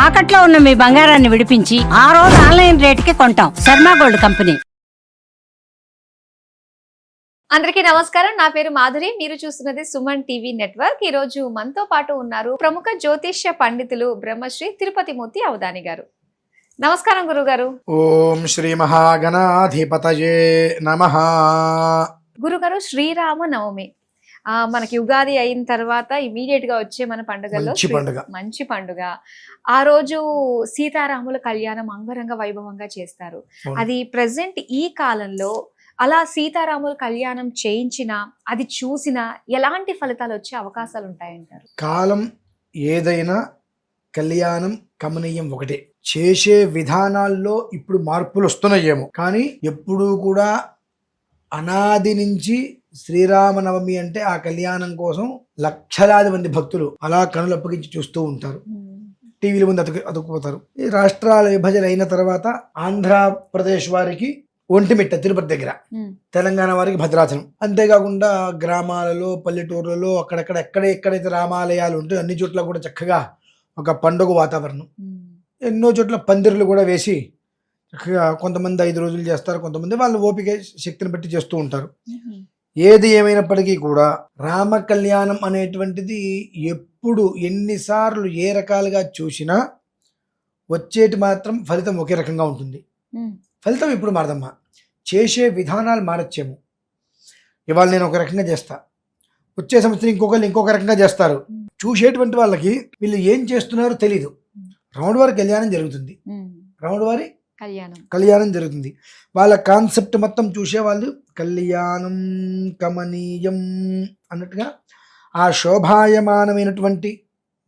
తాకట్లో ఉన్న మీ బంగారాన్ని విడిపించి ఆ రోజు ఆన్లైన్ రేటుకి కొంటాం. Sharma gold company. అందరికీ నమస్కారం. నా పేరు మాధురి. మీరు చూస్తున్నది సుమన్ టీవీ నెట్వర్క్. ఈ రోజు మనతో పాటు ఉన్నారు ప్రముఖ జ్యోతిష్య పండితులు బ్రహ్మశ్రీ తిరుపతి మూర్తి అవధాని గారు. నమస్కారం గురుగారు. ఓం శ్రీ మహాగణాధిపతయే నమః. గురుగారు, శ్రీరామ నవమి మనకి ఉగాది అయిన తర్వాత ఇమీడియట్ గా వచ్చే మన పండుగల్లో మంచి పండుగ. ఆ రోజు సీతారాముల కళ్యాణం అంగరంగ వైభవంగా చేస్తారు. అది ప్రెసెంట్ ఈ కాలంలో అలా సీతారాముల కళ్యాణం చేయించినా అది చూసినా ఎలాంటి ఫలితాలు వచ్చే అవకాశాలు ఉంటాయంటారు? కాలం ఏదైనా కళ్యాణం కమనీయం ఒకటే. చేసే విధానాల్లో ఇప్పుడు మార్పులు వస్తున్నాయేమో, కానీ ఎప్పుడూ కూడా అనాది నుంచి శ్రీరామనవమి అంటే ఆ కళ్యాణం కోసం లక్షలాది మంది భక్తులు అలా కనులు అప్పగించి చూస్తూ ఉంటారు. టీవీల ముందు అతుక్కుపోతారు. ఈ రాష్ట్రాల విభజన అయిన తర్వాత ఆంధ్రప్రదేశ్ వారికి ఒంటిమిట్ట తిరుపతి దగ్గర, తెలంగాణ వారికి భద్రాచలం, అంతేకాకుండా గ్రామాలలో పల్లెటూర్లలో అక్కడక్కడ ఎక్కడైతే రామాలయాలు ఉంటాయో అన్ని చోట్ల కూడా చక్కగా ఒక పండుగ వాతావరణం. ఎన్నో చోట్ల పందిర్లు కూడా వేసి చక్కగా కొంతమంది 5 రోజులు చేస్తారు, కొంతమంది వాళ్ళ ఓపిక శక్తిని బట్టి చేస్తూ ఉంటారు. ఏది ఏమైనప్పటికీ కూడా రామ కళ్యాణం అనేటువంటిది ఎప్పుడు ఎన్నిసార్లు ఏ రకాలుగా చూసినా వచ్చేటి మాత్రం ఫలితం ఒకే రకంగా ఉంటుంది. ఫలితం ఇప్పుడు మారదమ్మా, చేసే విధానాలు మారచ్చేమో. ఇవాళ నేను ఒక రకంగా చేస్తా, వచ్చే సంవత్సరం ఇంకొక రకంగా చేస్తారు. చూసేటువంటి వాళ్ళకి వీళ్ళు ఏం చేస్తున్నారో తెలీదు. రాముడి వారి కళ్యాణం జరుగుతుంది, రాముడి వారి కళ్యాణం జరుగుతుంది. వాళ్ళ కాన్సెప్ట్ మొత్తం చూసేవాళ్ళు కళ్యాణం కమనీయం అన్నట్టుగా ఆ శోభాయమానమైనటువంటి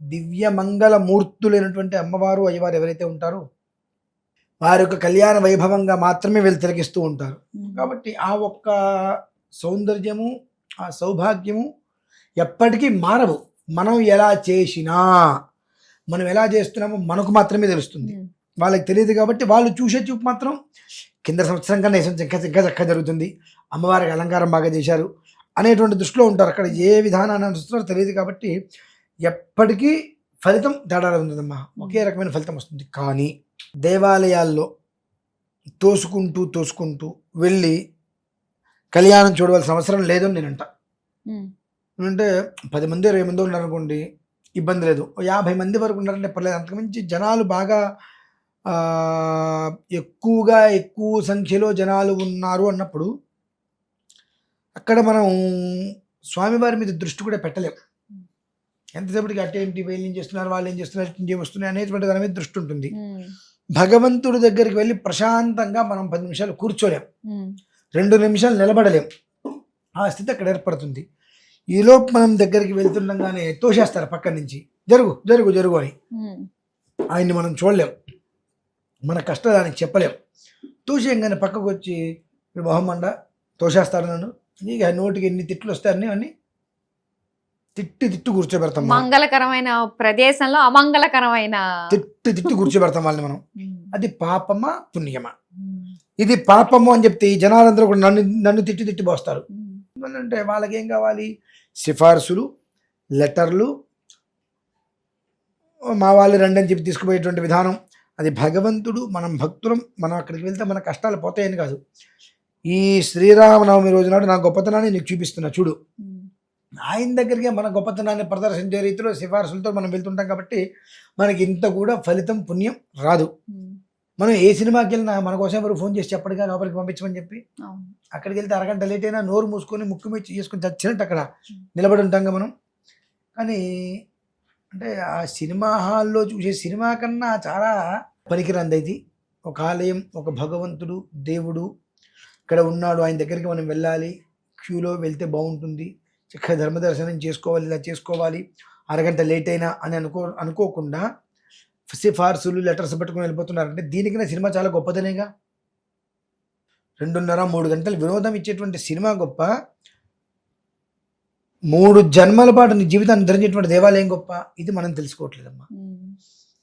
దివ్య మంగళ మూర్తులైనటువంటి అమ్మవారు అయ్యవారు ఎవరైతే ఉంటారో వారి యొక్క కళ్యాణ వైభవంగా మాత్రమే వీళ్ళు తిలకిస్తూ ఉంటారు. కాబట్టి ఆ ఒక్క సౌందర్యము ఆ సౌభాగ్యము ఎప్పటికీ మారవు. మనం ఎలా చేసినా, మనం ఎలా చేస్తున్నామో మనకు మాత్రమే తెలుస్తుంది, వాళ్ళకి తెలియదు. కాబట్టి వాళ్ళు చూసే చూపు మాత్రం కింద సంవత్సరం కన్నా ఇంకా చక్కగా జరుగుతుంది, అమ్మవారికి అలంకారం బాగా చేశారు అనేటువంటి దృష్టిలో ఉంటారు. అక్కడ ఏ విధానాన్ని అనుసరిస్తున్నారో తెలియదు. కాబట్టి ఎప్పటికీ ఫలితం తేడా ఉంటుందమ్మా, ఒకే రకమైన ఫలితం వస్తుంది. కానీ దేవాలయాల్లో తోసుకుంటూ వెళ్ళి కళ్యాణం చూడవలసిన అవసరం లేదని నేనంట. అంటే 10 మంది 20 మంది ఉన్నారనుకోండి, ఇబ్బంది లేదు. 50 మంది వరకు ఉన్నారంటే పర్లేదు. అంతకుమించి జనాలు బాగా ఎక్కువ సంఖ్యలో జనాలు ఉన్నారు అన్నప్పుడు అక్కడ మనం స్వామివారి మీద దృష్టి కూడా పెట్టలేము. ఎంతసేపటికి అటేంటి వీళ్ళు ఏం చేస్తున్నారు, వాళ్ళు ఏం చేస్తున్నారు, ఇంకేం వస్తున్నాయి అనేటువంటి దాని మీద దృష్టి ఉంటుంది. భగవంతుడి దగ్గరికి వెళ్ళి ప్రశాంతంగా మనం 10 నిమిషాలు కూర్చోలేం, 2 నిమిషాలు నిలబడలేం. ఆ స్థితి అక్కడ ఏర్పడుతుంది. ఈలోపు మనం దగ్గరికి వెళ్తుండగానే తోసేస్తారు పక్కన నుంచి, జరుగు జరుగు జరుగు అని. ఆయన్ని మనం చూడలేం, మన కష్టం దానికి చెప్పలేం. తోసేయంగానే పక్కకు వచ్చి మొహమ్మండ తోసేస్తాడు నన్ను, నీకు నోటికి ఎన్ని తిట్లు వస్తాయని అని తిట్టి కూర్చోబెడతాం. మంగళకరమైన ప్రదేశంలో అమంగళకరమైన తిట్టి కూర్చోబెడతాం వాళ్ళని మనం. అది పాపమా పుణ్యమా? ఇది పాపము అని చెప్తే ఈ జనాలందరూ కూడా నన్ను తిట్టి పోస్తారు. అంటే వాళ్ళకి ఏం కావాలి? సిఫార్సులు, లెటర్లు, మా వాళ్ళు రండి అని చెప్పి తీసుకుపోయేటువంటి విధానం. అది భగవంతుడు, మనం భక్తులం, మనం అక్కడికి వెళ్తే మన కష్టాలు పోతాయని కాదు. ఈ శ్రీరామనవమి రోజు నాడు నా గొప్పతనాన్ని నీకు చూపిస్తున్నా చూడు. ఆయన దగ్గరికి మన గొప్పతనాన్ని ప్రదర్శించే రీతిలో సిఫార్సులతో మనం వెళ్తుంటాం. కాబట్టి మనకి ఇంత కూడా ఫలితం పుణ్యం రాదు. మనం ఏ సినిమాకి వెళ్ళినా మన కోసం ఎవరు ఫోన్ చేసి చెప్పడుగా లోపలికి పంపించమని చెప్పి. అక్కడికి వెళ్తే అరగంట లేట్ అయినా నోరు మూసుకొని ముక్కు మీద చేసుకొని చచ్చినట్టు అక్కడ నిలబడి ఉంటాంగా మనం. కానీ అంటే ఆ సినిమా హాల్లో చూసే సినిమా కన్నా చాలా పనికిరంది ఇది. ఒక ఆలయం, ఒక భగవంతుడు, దేవుడు ఇక్కడ ఉన్నాడు, ఆయన దగ్గరికి మనం వెళ్ళాలి, క్యూలో వెళ్తే బాగుంటుంది, చక్కగా ధర్మదర్శనం చేసుకోవాలి, ఇలా చేసుకోవాలి, అరగంట లేట్ అయినా అని అనుకోకుండా సిఫార్సులు లెటర్స్ పెట్టుకుని వెళ్ళిపోతున్నారంటే దీనికన్నా సినిమా చాలా గొప్పదనేగా. 2.5-3 గంటలు వినోదం ఇచ్చేటువంటి సినిమా గొప్ప, 3 జన్మల పాటు నీ జీవితాన్ని ధరించేటువంటి దేవాలయం గొప్ప. ఇది మనం తెలుసుకోవట్లేదమ్మా.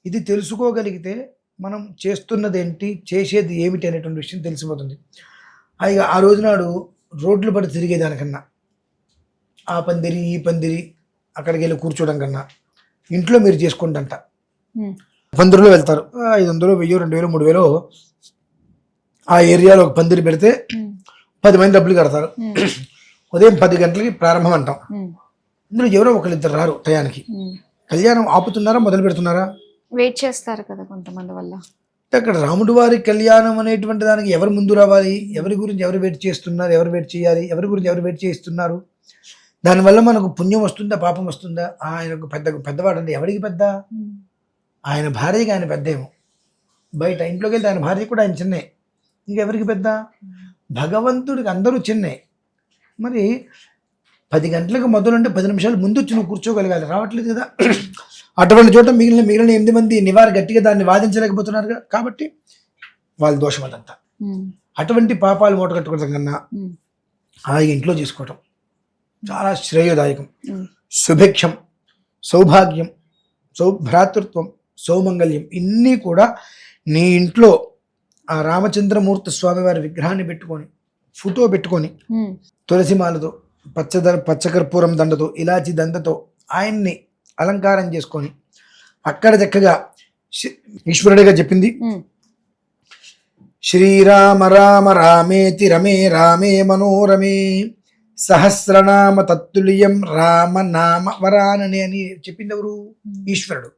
ఇది తెలుసుకోగలిగితే మనం చేస్తున్నది ఏంటి, చేసేది ఏమిటి అనేటువంటి విషయం తెలిసిపోతుంది. అది ఆ రోజునాడు రోడ్లు పడి తిరిగేదానికన్నా, ఆ పందిరి ఈ పందిరి అక్కడికి వెళ్ళి కూర్చోవడం కన్నా ఇంట్లో మీరు చేసుకుంటంట. పందిరిలో వెళ్తారు. 500, 1000, 2000, 3000 ఆ ఏరియాలో ఒక పందిరి పెడితే 10 మంది డబ్బులు కడతారు. ఉదయం 10 గంటలకి ప్రారంభం అంటాం. ఇందులో ఎవరో ఒకరిద్దరు రారు టయానికి. కళ్యాణం ఆపుతున్నారా, మొదలు పెడుతున్నారా? వెయిట్ చేస్తారు కదా కొంతమంది వల్ల. అక్కడ రాముడి వారి కళ్యాణం అనేటువంటి దానికి ఎవరు ముందు రావాలి, ఎవరి గురించి ఎవరు వెయిట్ చేస్తున్నారు, ఎవరు వెయిట్ చేయాలి, ఎవరి గురించి ఎవరు వెయిట్ చేస్తున్నారు, దానివల్ల మనకు పుణ్యం వస్తుందా పాపం వస్తుందా? ఆయనకు పెద్దవాడు అంటే ఎవరికి పెద్ద? ఆయన భార్యకి ఆయన పెద్దేమో, బయట ఇంట్లోకి వెళ్తే ఆయన భార్య కూడా ఆయన చిన్నే, ఇంకెవరికి పెద్ద? భగవంతుడికి అందరూ చిన్నే. మరి 10 గంటలకు మొదలంటే 10 నిమిషాలు ముందు వచ్చి నువ్వు కూర్చోగలగాలి, రావట్లేదు కదా. అటువంటి చోట మిగిలిన 8 మంది నివార గట్టిగా దాన్ని వాదించలేకపోతున్నారు కాబట్టి వాళ్ళ దోషం అదంతా. అటువంటి పాపాలు మూటగట్టుకోవడం కన్నా ఆ ఇంట్లో చేసుకోవటం చాలా శ్రేయోదాయకం. సుభిక్షం, సౌభాగ్యం, సౌభ్రాతృత్వం, సౌమంగళ్యం ఇన్ని కూడా నీ ఇంట్లో ఆ రామచంద్రమూర్తి స్వామి వారి విగ్రహాన్ని పెట్టుకొని, ఫోటో పెట్టుకొని, తులసిమాలతో, పచ్చకర్పూరం దండతో, ఇలాచి దండతో ఆయన్ని అలంకారం చేసుకొని అక్కడ చక్కగా ఈశ్వరుడిగా చెప్పింది శ్రీరామ రామ రామేతి రమే రామే మనోరమే సహస్రనామ తత్తుల్యం రామనామ వరానని అని చెప్పింది ఎవరు? ఈశ్వరుడు.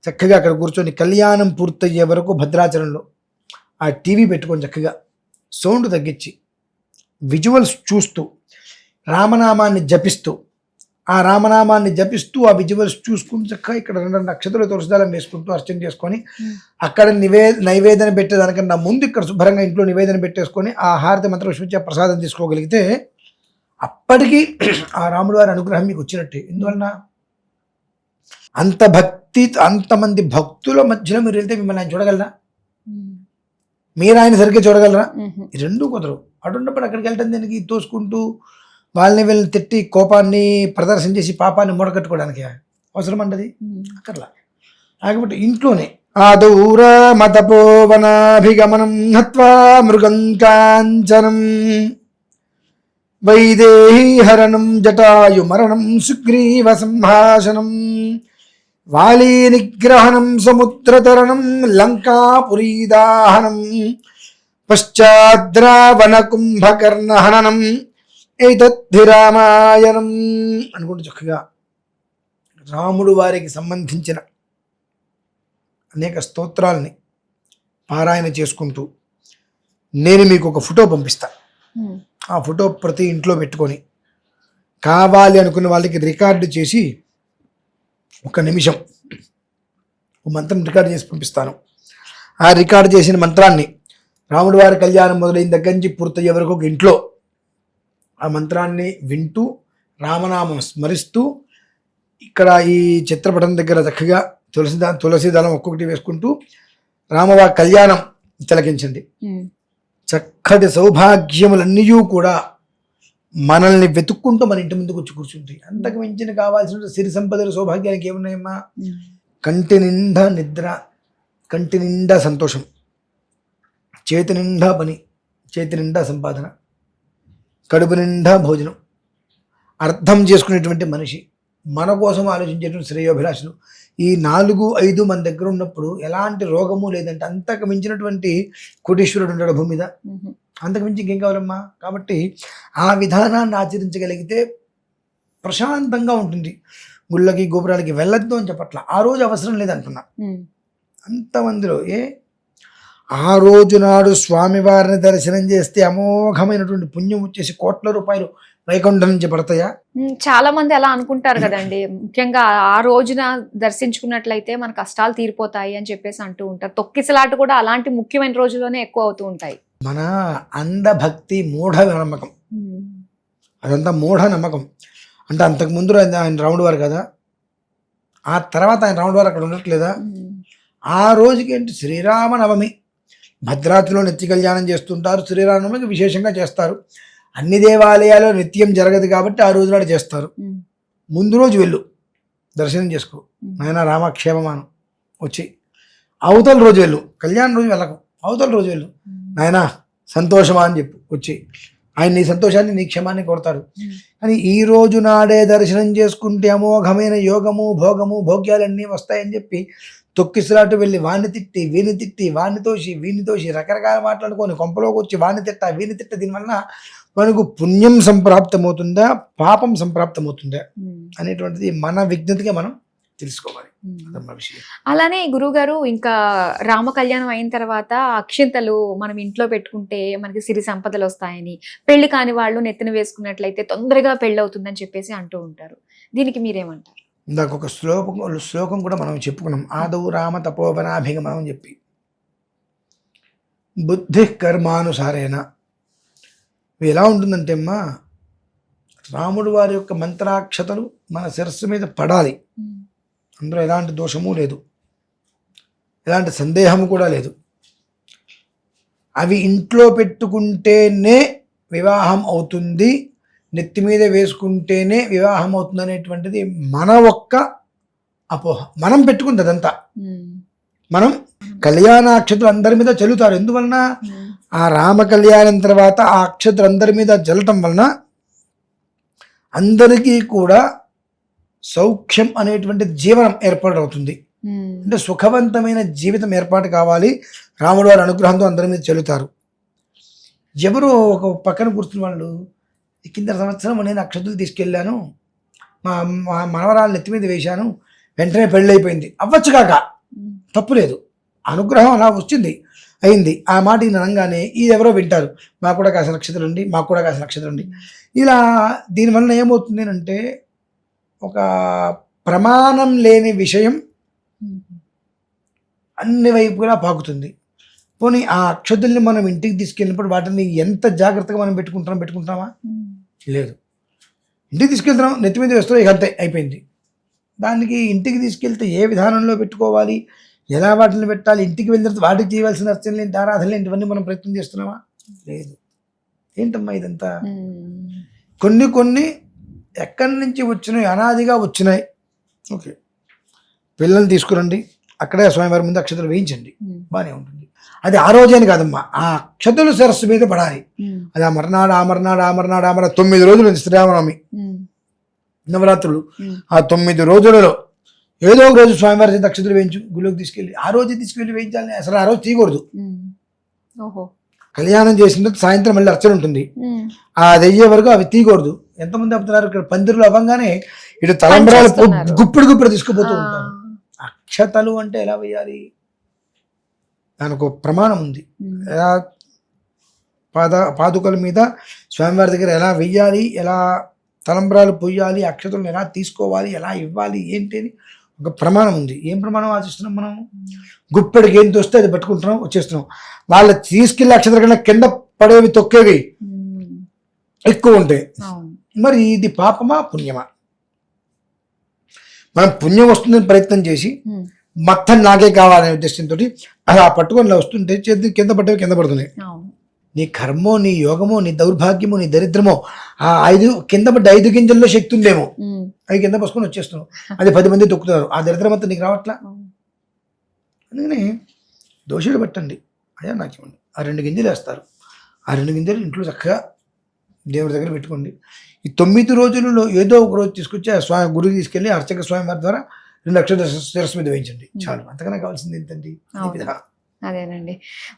చక్కగా అక్కడ కూర్చొని కళ్యాణం పూర్తయ్యే వరకు భద్రాచలంలో ఆ టీవీ పెట్టుకొని చక్కగా సౌండ్ తగ్గించి విజువల్స్ చూస్తూ రామనామాన్ని జపిస్తూ, ఆ రామనామాన్ని జపిస్తూ ఆ విజువల్స్ చూసుకుంటూ చక్కగా ఇక్కడ 2 నక్షత్రాలు తులసిదాలం వేసుకుంటూ అర్చన చేసుకొని అక్కడ నైవేదన పెట్టేదానికన్నా ముందు ఇక్కడ శుభ్రంగా ఇంట్లో నివేదన పెట్టేసుకొని ఆ హారతి మంత్రం విశ్వచ ప్రసాదం తీసుకోగలిగితే అప్పటికి ఆ రాముడు వారి అనుగ్రహం మీకు వచ్చినట్టే. ఎందువలన అంత భక్తి, అంతమంది భక్తుల మధ్యలో మీరు వెళ్తే మిమ్మల్ని ఆయన చూడగలరా? మీరు ఆయన సరిగ్గా చూడగలరా? ఈ రెండూ కుదరవు. అటున్నప్పుడు అక్కడికి వెళ్ళటం దానికి తోసుకుంటూ వాళ్ళని వీళ్ళని తిట్టి కోపాన్ని ప్రదర్శన చేసి పాపాన్ని మూడగట్టుకోవడానికి అవసరం అంటది అక్కర్లా. కాబట్టి ఇంట్లోనే ఆదౌరామతపోవనాభిగమనం హత్వా మృగం కాంచనం వైదేహీ హరణం జటాయు మరణం సుగ్రీవ సంభాషణం వాలీ నిగ్రహణం సముద్రతరణం లంకాపురీదాహనం పశ్చాద్రావణ కుంభకర్ణహననం ఏతద్ధి రామాయణం అనుకుంటూ చక్కగా రాముడు వారికి సంబంధించిన అనేక స్తోత్రాలని పారాయణ చేసుకుంటూ నేను మీకు ఒక ఫోటో పంపిస్తా. ఆ ఫోటో ప్రతి ఇంట్లో పెట్టుకొని కావాలి అనుకున్న వాళ్ళకి రికార్డు చేసి 1 నిమిషం మంత్రం రికార్డు చేసి పంపిస్తాను. ఆ రికార్డు చేసిన మంత్రాన్ని రాముడి వారి కళ్యాణం మొదలైన దగ్గర నుంచి పూర్తయ్యే వరకు ఒక ఇంట్లో ఆ మంత్రాన్ని వింటూ రామనామం స్మరిస్తూ ఇక్కడ ఈ చిత్రపటం దగ్గర చక్కగా తులసిదళం ఒక్కొక్కటి వేసుకుంటూ రామవారి కళ్యాణం తిలకించండి. చక్కటి సౌభాగ్యములన్నీ కూడా మనల్ని వెతుక్కుంటూ మన ఇంటి ముందుకు వచ్చి కూర్చుంటాయి. అంతకు మించిన కావాల్సిన సిరి సంపదలు సౌభాగ్యానికి ఏమున్నాయమ్మా? కంటి నిండా నిద్ర, కంటి నిండా సంతోషం, చేతి నిండా పని, చేతి నిండా సంపాదన, కడుపు నిండా భోజనం, అర్థం చేసుకునేటువంటి మనిషి, మన కోసం ఆలోచించేటువంటి శ్రేయోభిలాషులు, ఈ 4-5 మన దగ్గర ఉన్నప్పుడు ఎలాంటి రోగము లేదంటే అంతకు మించినటువంటి కోటీశ్వరుడు ఉంటాడు భూమి మీద. అంతకు మించి ఇంకేం కావాలమ్మా? కాబట్టి ఆ విధానాన్ని ఆచరించగలిగితే ప్రశాంతంగా ఉంటుంది. గుళ్ళకి గోపురాలకి వెళ్ళొద్దు అని చెప్పట్ల, ఆ రోజు అవసరం లేదంటున్నా. అంతమందిలో ఆ రోజు నాడు స్వామివారిని దర్శనం చేస్తే అమోఘమైనటువంటి పుణ్యం వచ్చేసి కోట్ల రూపాయలు వైకుంఠం నుంచి పడతాయా? చాలా మంది అలా అనుకుంటారు కదండి. ముఖ్యంగా ఆ రోజున దర్శించుకున్నట్లయితే మన కష్టాలు తీరిపోతాయి అని చెప్పేసి అంటూ ఉంటారు. తొక్కిసలాట కూడా అలాంటి ముఖ్యమైన రోజుల్లోనే ఎక్కువ అవుతూ ఉంటాయి. మన అంధభక్తి, మూఢ నమ్మకం, అదంతా మూఢ నమ్మకం. అంటే అంతకుముందు ఆయన రాముడు వారు కదా, ఆ తర్వాత ఆయన రాముడు వారు అక్కడ ఉండట్లేదా? ఆ రోజుకి ఏంటి శ్రీరామనవమి, భద్రాద్రిలో నిత్య కళ్యాణం చేస్తుంటారు. శ్రీరామనవమికి విశేషంగా చేస్తారు. అన్ని దేవాలయాల్లో నిత్యం జరగదు కాబట్టి ఆ రోజు నాడు చేస్తారు. ముందు రోజు వెళ్ళు, దర్శనం చేసుకో, నాయన రామక్షేమమానం వచ్చి. అవతల రోజు వెళ్ళు, కళ్యాణం రోజు వెళ్ళకు, అవతల రోజు వెళ్ళు, నాయన సంతోషమా అని చెప్పు వచ్చి. ఆయన నీ సంతోషాన్ని, నీ క్షేమాన్ని కొడతాడు. కానీ ఈ రోజు నాడే దర్శనం చేసుకుంటే అమోఘమైన యోగము, భోగము, భోగ్యాలన్నీ వస్తాయని చెప్పి తొక్కిసలాటు వెళ్ళి వాణ్ణి తిట్టి వాణ్ణి తోసి రకరకాల మాట్లాడుకొని కొంపలోకి వచ్చి వాణ్ణి తిట్ట దీనివల్ల మనకు పుణ్యం సంప్రాప్తమవుతుందా పాపం సంప్రాప్తమవుతుందా అనేటువంటిది మన విజ్ఞతగా మనం తెలుసుకోవాలి. అదమ్మా విషయం. అలానే గురుగారు ఇంకా రామ కళ్యాణం అయిన తర్వాత అక్షింతలు మనం ఇంట్లో పెట్టుకుంటే మనకి సిరి సంపదలు వస్తాయని, పెళ్లి కాని వాళ్ళు నెత్తిన వేసుకున్నట్లయితే తొందరగా పెళ్లి అవుతుందని చెప్పేసి అంటూ ఉంటారు. దీనికి మీరేమంటారు? ఇందాక ఒక శ్లోకం కూడా మనం చెప్పుకున్నాం, ఆదౌ రామ తపోవనాభిగమనం అని చెప్పి, బుద్ధి కర్మానుసారేణ. ఎలా ఉంటుందంటే అమ్మా, రాముడు వారి యొక్క మంత్రాక్షతలు మన శిరస్సు మీద పడాలి. అందులో ఎలాంటి దోషము లేదు, ఎలాంటి సందేహము కూడా లేదు. అవి ఇంట్లో పెట్టుకుంటేనే వివాహం అవుతుంది, నెత్తి మీద వేసుకుంటేనే వివాహం అవుతుంది అనేటువంటిది మన ఒక్క అపోహ. మనం పెట్టుకుంది అదంతా. మనం కళ్యాణ అక్షతలు అందరి మీద చల్లుతారు. ఎందువలన? ఆ రామ కళ్యాణం తర్వాత ఆ అక్షతలు అందరి మీద చల్లటం వలన అందరికీ కూడా సౌఖ్యం అనేటువంటి జీవనం ఏర్పాటవుతుంది. అంటే సుఖవంతమైన జీవితం ఏర్పాటు కావాలి, రాముడు వారి అనుగ్రహంతో అందరి మీద చెల్లుతారు. ఎవరో ఒక పక్కన కూర్చున్న వాళ్ళు, కింద సంవత్సరం నేను అక్షతలు తీసుకెళ్ళాను, మా మనవరాలు నెత్తి మీద వేశాను, వెంటనే పెళ్ళైపోయింది. అవ్వచ్చు కాక తప్పు లేదు, అనుగ్రహం అలా వచ్చింది, అయింది. ఆ మాట ఈయన అనగానే ఇది ఎవరో వింటారు, మాకు కూడా కాసిన నక్షత్రం ఉండి, మాకు కూడా కాసిన నక్షత్రం ఉండి. ఇలా దీనివల్ల ఏమవుతుంది అంటే ఒక ప్రమాణం లేని విషయం అన్ని వైపులా పాకుతుంది. పోనీ ఆ అక్షతుల్ని మనం ఇంటికి తీసుకెళ్ళినప్పుడు వాటిని ఎంత జాగ్రత్తగా మనం పెట్టుకుంటామా? లేదు. ఇంటికి తీసుకెళ్తున్నాం, నెత్తి మీద వేస్తున్నాం, ఇక అంతే అయిపోయింది. దానికి ఇంటికి తీసుకెళ్తే ఏ విధానంలో పెట్టుకోవాలి, ఎలా వాటిని పెట్టాలి, ఇంటికి వెళ్ళిన తర్వాత వాటికి చేయవలసిన అర్చనలు ఏంటి, ఆరాధనలు ఏంటి, ఇవన్నీ మనం ప్రయత్నం చేస్తున్నామా? లేదు. ఏంటమ్మా ఇదంతా? కొన్ని ఎక్కడి నుంచి వచ్చినాయి, అనాదిగా వచ్చినాయి. ఓకే, పిల్లల్ని తీసుకురండి, అక్కడే స్వామివారి ముందు అక్షతలు వేయించండి, బాగానే ఉంటుంది. అది ఆ రోజేని కాదమ్మా, ఆ అక్షతలు శిరస్సు మీద పడాలి. అది ఆ మర్నాడు 9 రోజులు ఉంది శ్రీరామనవమి, నవరాత్రులు. ఆ 9 రోజులలో ఏదో ఒక రోజు స్వామివారి చేత అక్షతలు వేయించు, గుళ్ళోకి తీసుకెళ్ళి ఆ రోజు తీసుకెళ్ళి వేయించాలి. అసలు ఆ రోజు తీయకూడదు. కళ్యాణం చేసిన సాయంత్రం మళ్ళీ అర్చన ఉంటుంది, అది అయ్యే వరకు అవి తీయకూడదు. ఎంతమంది అమ్ముతున్నారు ఇక్కడ పందిరులు అవ్వగానే ఇటు తలంబరాలు గుప్పుడు తీసుకుపోతూ ఉంటారు. అక్షతలు అంటే ఎలా వేయాలి, దానికి ఒక ప్రమాణం ఉంది. ఎలా పాదుకల మీద స్వామివారి దగ్గర ఎలా వెయ్యాలి, ఎలా తలంబరాలు పొయ్యాలి, అక్షతలను ఎలా తీసుకోవాలి, ఎలా ఇవ్వాలి, ఏంటి అని ఒక ప్రమాణం ఉంది. ఏం ప్రమాణం ఆశిస్తున్నాం మనం? గుప్పెడికి ఏం తోస్తే అది పట్టుకుంటున్నాం, వచ్చేస్తున్నాం. వాళ్ళు తీసుకెళ్ళి అక్షతల కన్నా కింద పడేవి, తొక్కేవి ఎక్కువ ఉంటాయి. మరి ఇది పాపమా పుణ్యమా? మనం పుణ్యం వస్తుందని ప్రయత్నం చేసి మొత్తం నాకే కావాలనే ఉద్దేశంతో అలా పట్టుకొని వస్తుంటే చేతి కింద పట్టేవి కింద పడుతున్నాయి. నీ కర్మో, నీ యోగమో, నీ దౌర్భాగ్యమో, నీ దరిద్రమో, ఆ 5 కింద పడ్డ 5 గింజల్లో శక్తి ఉందేమో, అవి కింద పసుకొని వచ్చేస్తున్నావు. అది 10 మంది తొక్కుతున్నారు, ఆ దరిద్రం అంతా నీకు రావట్లా. అందుకని దోషులు పట్టండి, అయ్యా నాకు ఇవ్వండి. ఆ 2 గింజలు వేస్తారు, ఆ 2 గింజలు ఇంట్లో చక్కగా దేవుడి దగ్గర పెట్టుకోండి. ఈ 9 రోజులలో ఏదో ఒక రోజు తీసుకొచ్చి ఆ స్వామి గుడికి తీసుకెళ్ళి అర్చక స్వామి వారి ద్వారా 2 అక్షతలు శిరస్సు మీద వేయించండి, చాలు. అంతకన్నా కావాల్సింది ఏంటండి? అదేనండి.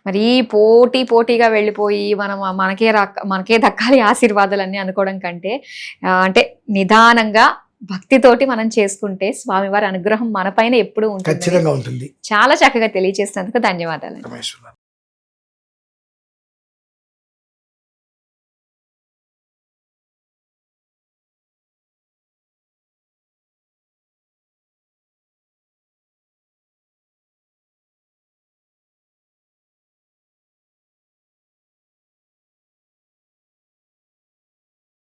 మరి పోటీగా వెళ్ళిపోయి మనం మనకే దక్కాలి ఆశీర్వాదాలన్నీ అనుకోవడం కంటే అంటే నిదానంగా భక్తితోటి మనం చేసుకుంటే స్వామివారి అనుగ్రహం మన పైన ఎప్పుడూ ఉంటుంది. ఖచ్చితంగా ఉంటుంది. చాలా చక్కగా తెలియజేసినందుకు ధన్యవాదాలు.